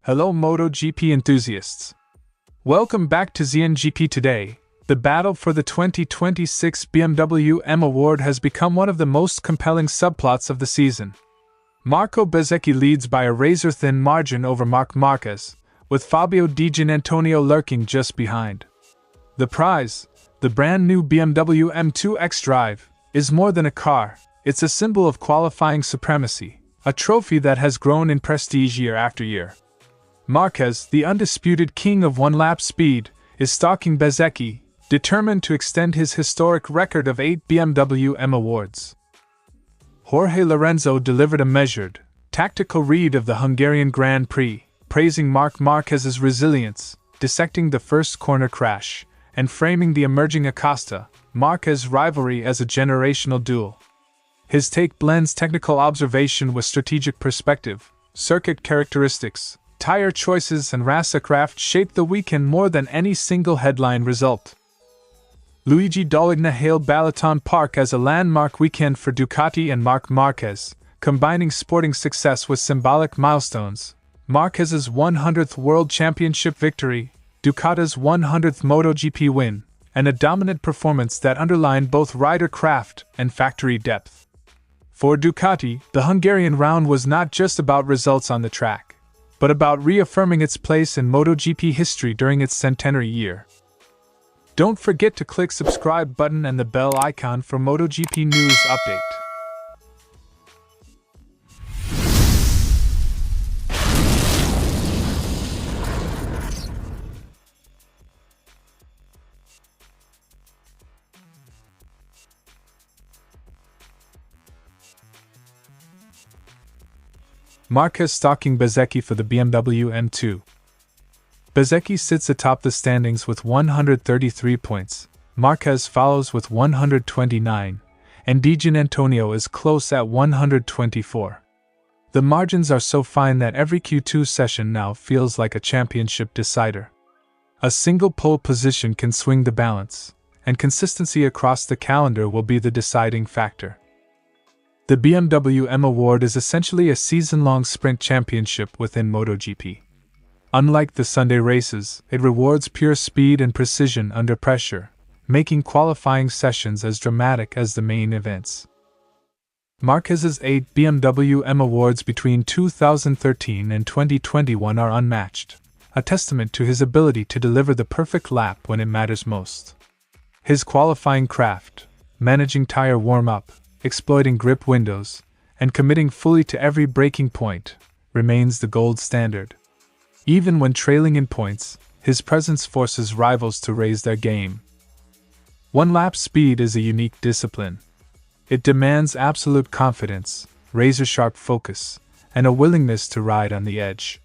Hello Moto GP enthusiasts. Welcome back to ZNGP Today. The battle for the 2026 BMW M Award has become one of the most compelling subplots of the season. Marco Bezzecchi leads by a razor-thin margin over Marc Márquez, with Fabio Di Giannantonio lurking just behind. The prize, the brand new BMW M2 xDrive, is more than a car. It's a symbol of qualifying supremacy, a trophy that has grown in prestige year after year. Marquez, the undisputed king of one-lap speed, is stalking Bezzecchi, determined to extend his historic record of 8 BMW M Awards. Jorge Lorenzo delivered a measured, tactical read of the Hungarian Grand Prix, praising Marc Márquez's resilience, dissecting the first corner crash, and framing the emerging Acosta, Marquez rivalry as a generational duel. His take blends technical observation with strategic perspective. Circuit characteristics, tyre choices and racecraft shaped the weekend more than any single headline result. Luigi Dalligna hailed Balaton Park as a landmark weekend for Ducati and Marc Márquez, combining sporting success with symbolic milestones. Marquez's 100th World Championship victory, Ducati's 100th Moto GP win, and a dominant performance that underlined both rider craft and factory depth. For Ducati, the Hungarian round was not just about results on the track, but about reaffirming its place in MotoGP history during its centenary year. Don't forget to click subscribe button and the bell icon for MotoGP news update. Marquez stalking Bezzecchi for the BMW M2. Bezzecchi sits atop the standings with 133 points, Marquez follows with 129, and Di Giannantonio is close at 124. The margins are so fine that every Q2 session now feels like a championship decider. A single pole position can swing the balance, and consistency across the calendar will be the deciding factor. The BMW M Award is essentially a season-long sprint championship within MotoGP. Unlike the Sunday races, it rewards pure speed and precision under pressure, making qualifying sessions as dramatic as the main events. Marquez's 8 BMW M Awards between 2013 and 2021 are unmatched, a testament to his ability to deliver the perfect lap when it matters most. His qualifying craft, managing tire warm-up, exploiting grip windows, and committing fully to every braking point, remains the gold standard. Even when trailing in points, his presence forces rivals to raise their game. One-lap speed is a unique discipline. It demands absolute confidence, razor-sharp focus, and a willingness to ride on the edge.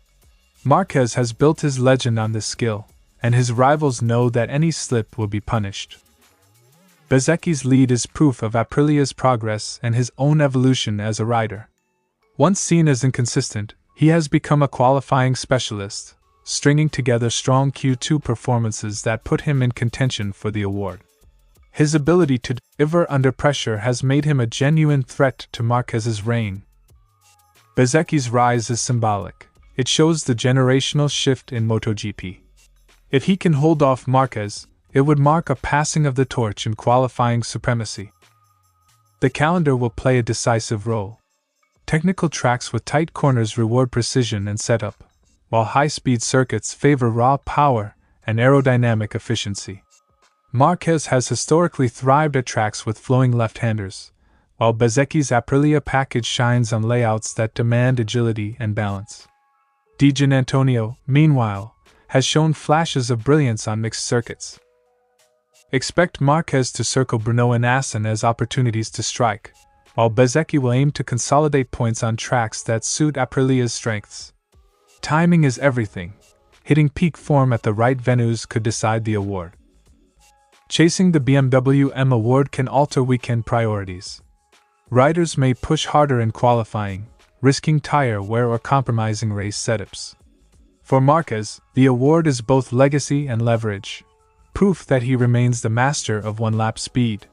Marquez has built his legend on this skill, and his rivals know that any slip will be punished. Bezzecchi's lead is proof of Aprilia's progress and his own evolution as a rider. Once seen as inconsistent, he has become a qualifying specialist, stringing together strong Q2 performances that put him in contention for the award. His ability to deliver under pressure has made him a genuine threat to Marquez's reign. Bezzecchi's rise is symbolic. It shows the generational shift in MotoGP. If he can hold off Marquez, it would mark a passing of the torch in qualifying supremacy. The calendar will play a decisive role. Technical tracks with tight corners reward precision and setup, while high-speed circuits favor raw power and aerodynamic efficiency. Marquez has historically thrived at tracks with flowing left-handers, while Bezzecchi's Aprilia package shines on layouts that demand agility and balance. Di Giannantonio, meanwhile, has shown flashes of brilliance on mixed circuits. Expect Marquez to circle Brno and Assen as opportunities to strike, while Bezzecchi will aim to consolidate points on tracks that suit Aprilia's strengths. Timing is everything. Hitting peak form at the right venues could decide the award. Chasing the BMW M Award can alter weekend priorities. Riders may push harder in qualifying, risking tire wear or compromising race setups. For Marquez, the award is both legacy and leverage, proof that he remains the master of one-lap speed.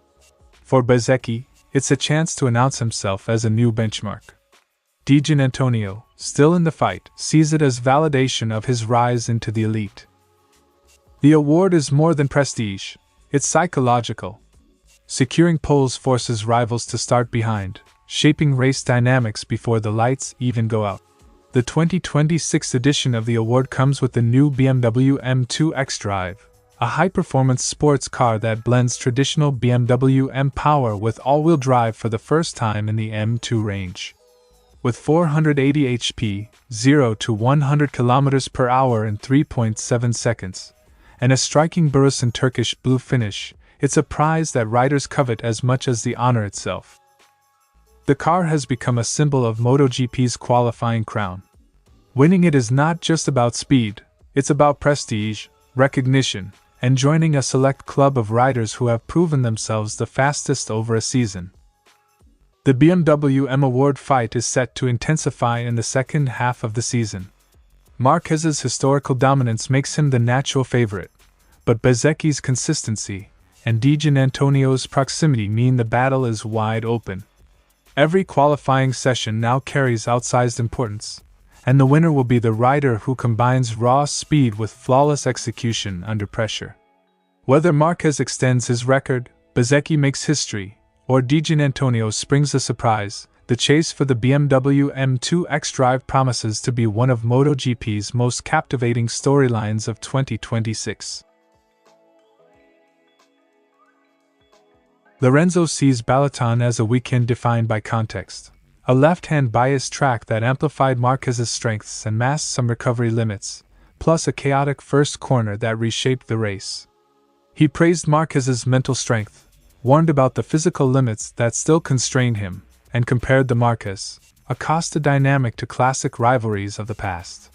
For Bezzecchi, it's a chance to announce himself as a new benchmark. Di Giannantonio, still in the fight, sees it as validation of his rise into the elite. The award is more than prestige, it's psychological. Securing poles forces rivals to start behind, shaping race dynamics before the lights even go out. The 2026 edition of the award comes with the new BMW M2 xDrive, a high-performance sports car that blends traditional BMW M power with all-wheel drive for the first time in the M2 range. With 480 HP, 0 to 100 km per hour in 3.7 seconds, and a striking Burus'in Turkish blue finish, it's a prize that riders covet as much as the honor itself. The car has become a symbol of Moto GP's qualifying crown. Winning it is not just about speed, it's about prestige, recognition, and joining a select club of riders who have proven themselves the fastest over a season. The BMW M Award fight is set to intensify in the second half of the season. Marquez's historical dominance makes him the natural favorite, but Bezzecchi's consistency and Di Giannantonio's proximity mean the battle is wide open. Every qualifying session now carries outsized importance, and the winner will be the rider who combines raw speed with flawless execution under pressure. Whether Marquez extends his record, Bezzecchi makes history, or Di Giannantonio springs a surprise, the chase for the BMW M2 xDrive promises to be one of MotoGP's most captivating storylines of 2026. Lorenzo sees Balaton as a weekend defined by context. A left-hand bias track that amplified Marquez's strengths and masked some recovery limits, plus a chaotic first corner that reshaped the race. He praised Marquez's mental strength, warned about the physical limits that still constrain him, and compared the Marquez, Acosta dynamic to classic rivalries of the past.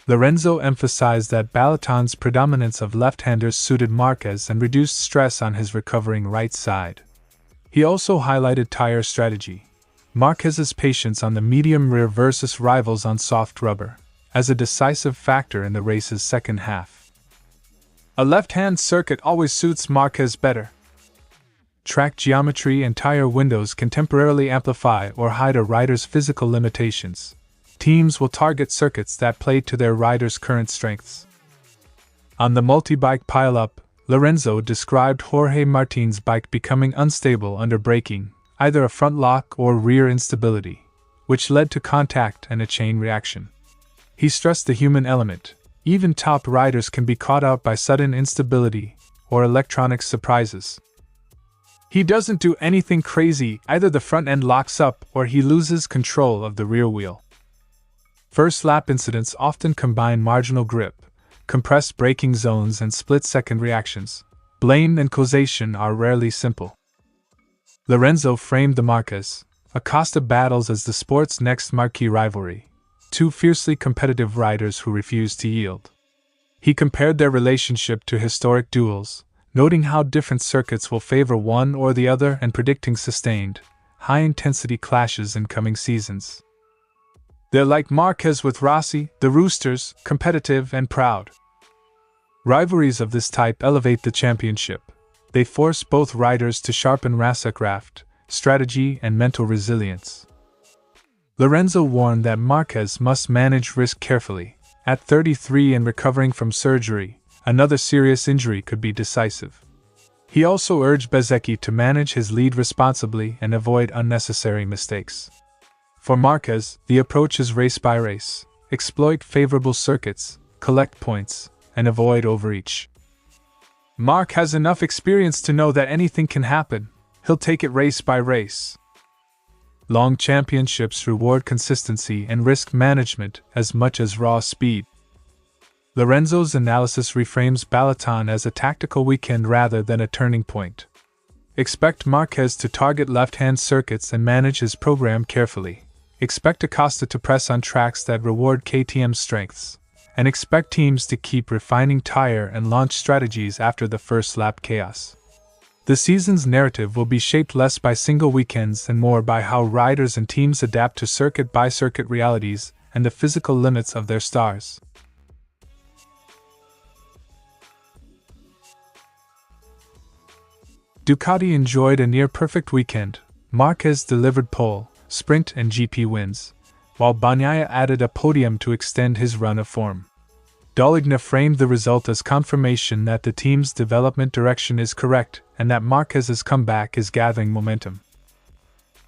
Lorenzo emphasized that Balaton's predominance of left-handers suited Marquez and reduced stress on his recovering right side. He also highlighted tyre strategy, Marquez's patience on the medium rear versus rivals on soft rubber, as a decisive factor in the race's second half. A left-hand circuit always suits Marquez better. Track geometry and tyre windows can temporarily amplify or hide a rider's physical limitations. Teams will target circuits that play to their riders' current strengths. On the multi-bike pile-up, Lorenzo described Jorge Martin's bike becoming unstable under braking, either a front lock or rear instability, which led to contact and a chain reaction. He stressed the human element. Even top riders can be caught out by sudden instability or electronic surprises. He doesn't do anything crazy, either the front end locks up or he loses control of the rear wheel. First lap incidents often combine marginal grip, compressed braking zones, and split-second reactions. Blame and causation are rarely simple. Lorenzo framed the Marquez, Acosta battles as the sport's next marquee rivalry, two fiercely competitive riders who refuse to yield. He compared their relationship to historic duels, noting how different circuits will favor one or the other and predicting sustained, high-intensity clashes in coming seasons. They're like Marquez with Rossi, the Roosters, competitive and proud. Rivalries of this type elevate the championship. They force both riders to sharpen racecraft, strategy, and mental resilience. Lorenzo warned that Marquez must manage risk carefully. At 33 and recovering from surgery, another serious injury could be decisive. He also urged Bezzecchi to manage his lead responsibly and avoid unnecessary mistakes. For Marquez, the approach is race by race. Exploit favorable circuits, collect points, and avoid overreach. Marc has enough experience to know that anything can happen. He'll take it race by race. Long championships reward consistency and risk management as much as raw speed. Lorenzo's analysis reframes Balaton as a tactical weekend rather than a turning point. Expect Marquez to target left-hand circuits and manage his program carefully. Expect Acosta to press on tracks that reward KTM's strengths, and expect teams to keep refining tyre and launch strategies after the first lap chaos. The season's narrative will be shaped less by single weekends and more by how riders and teams adapt to circuit-by-circuit realities and the physical limits of their stars. Ducati enjoyed a near-perfect weekend. Marquez delivered pole, sprint and GP wins, while Bagnaia added a podium to extend his run of form. Doligna framed the result as confirmation that the team's development direction is correct and that Marquez's comeback is gathering momentum.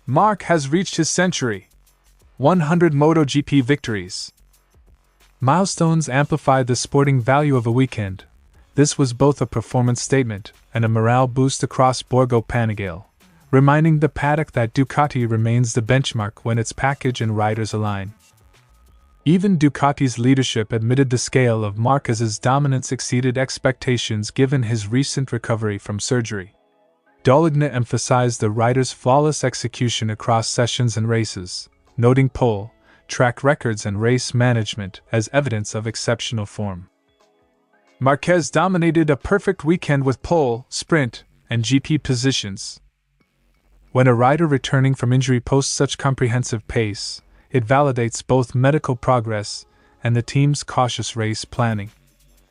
Marc has reached his century. 100 Moto GP victories. Milestones amplified the sporting value of a weekend. This was both a performance statement and a morale boost across Borgo Panigale, reminding the paddock that Ducati remains the benchmark when its package and riders align. Even Ducati's leadership admitted the scale of Marquez's dominance exceeded expectations given his recent recovery from surgery. Doligna emphasized the rider's flawless execution across sessions and races, noting pole, track records and race management as evidence of exceptional form. Marquez dominated a perfect weekend with pole, sprint, and GP positions. When a rider returning from injury posts such comprehensive pace, it validates both medical progress and the team's cautious race planning.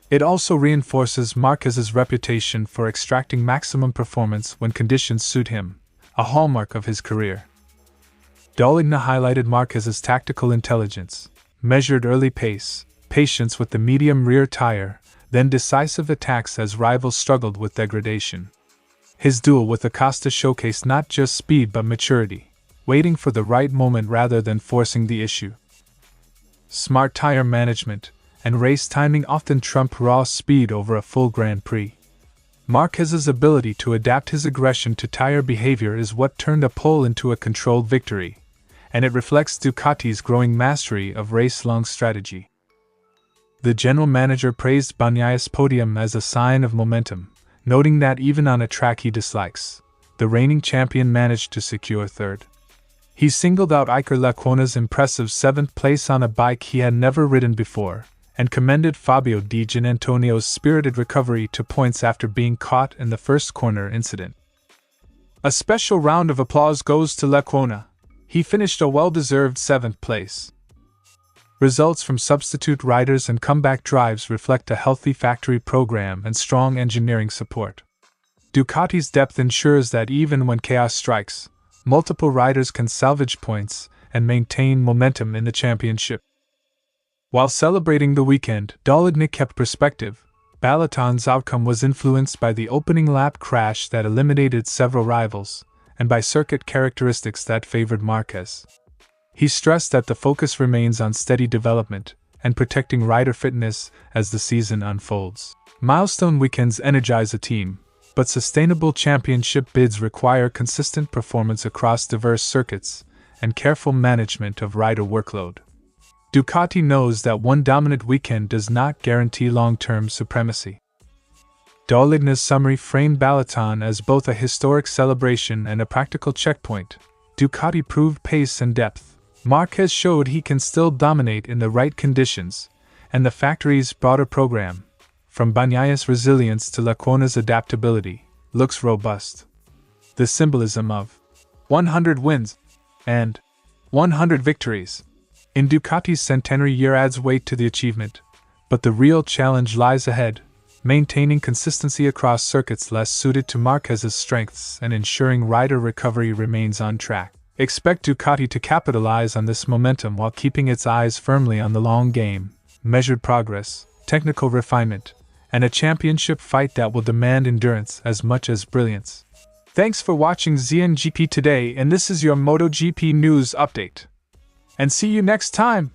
It also reinforces Marquez's reputation for extracting maximum performance when conditions suit him, a hallmark of his career. Doligna highlighted Marquez's tactical intelligence, measured early pace, patience with the medium rear tire, then decisive attacks as rivals struggled with degradation. His duel with Acosta showcased not just speed but maturity, waiting for the right moment rather than forcing the issue. Smart tire management and race timing often trump raw speed over a full Grand Prix. Marquez's ability to adapt his aggression to tire behavior is what turned a pole into a controlled victory, and it reflects Ducati's growing mastery of race-long strategy. The general manager praised Bagnaia's podium as a sign of momentum, noting that even on a track he dislikes, the reigning champion managed to secure third. He singled out Iker Lecuona's impressive 7th place on a bike he had never ridden before, and commended Fabio Di Giannantonio's spirited recovery to points after being caught in the first corner incident. A special round of applause goes to Lecuona. He finished a well-deserved 7th place. Results from substitute riders and comeback drives reflect a healthy factory program and strong engineering support. Ducati's depth ensures that even when chaos strikes, multiple riders can salvage points and maintain momentum in the championship. While celebrating the weekend, Doligna kept perspective. Balaton's outcome was influenced by the opening lap crash that eliminated several rivals, and by circuit characteristics that favored Marquez. He stressed that the focus remains on steady development and protecting rider fitness as the season unfolds. Milestone weekends energize a team, but sustainable championship bids require consistent performance across diverse circuits and careful management of rider workload. Ducati knows that one dominant weekend does not guarantee long-term supremacy. Doligna's summary framed Balaton as both a historic celebration and a practical checkpoint. Ducati proved pace and depth. Marquez showed he can still dominate in the right conditions, and the factory's broader program, from Bagnaia's resilience to Lecuona's adaptability, looks robust. The symbolism of 100 wins and 100 victories in Ducati's centenary year adds weight to the achievement, but the real challenge lies ahead, maintaining consistency across circuits less suited to Marquez's strengths and ensuring rider recovery remains on track. Expect Ducati to capitalize on this momentum while keeping its eyes firmly on the long game, measured progress, technical refinement, and a championship fight that will demand endurance as much as brilliance. Thanks for watching ZNGP Today, and this is your MotoGP news update. And see you next time!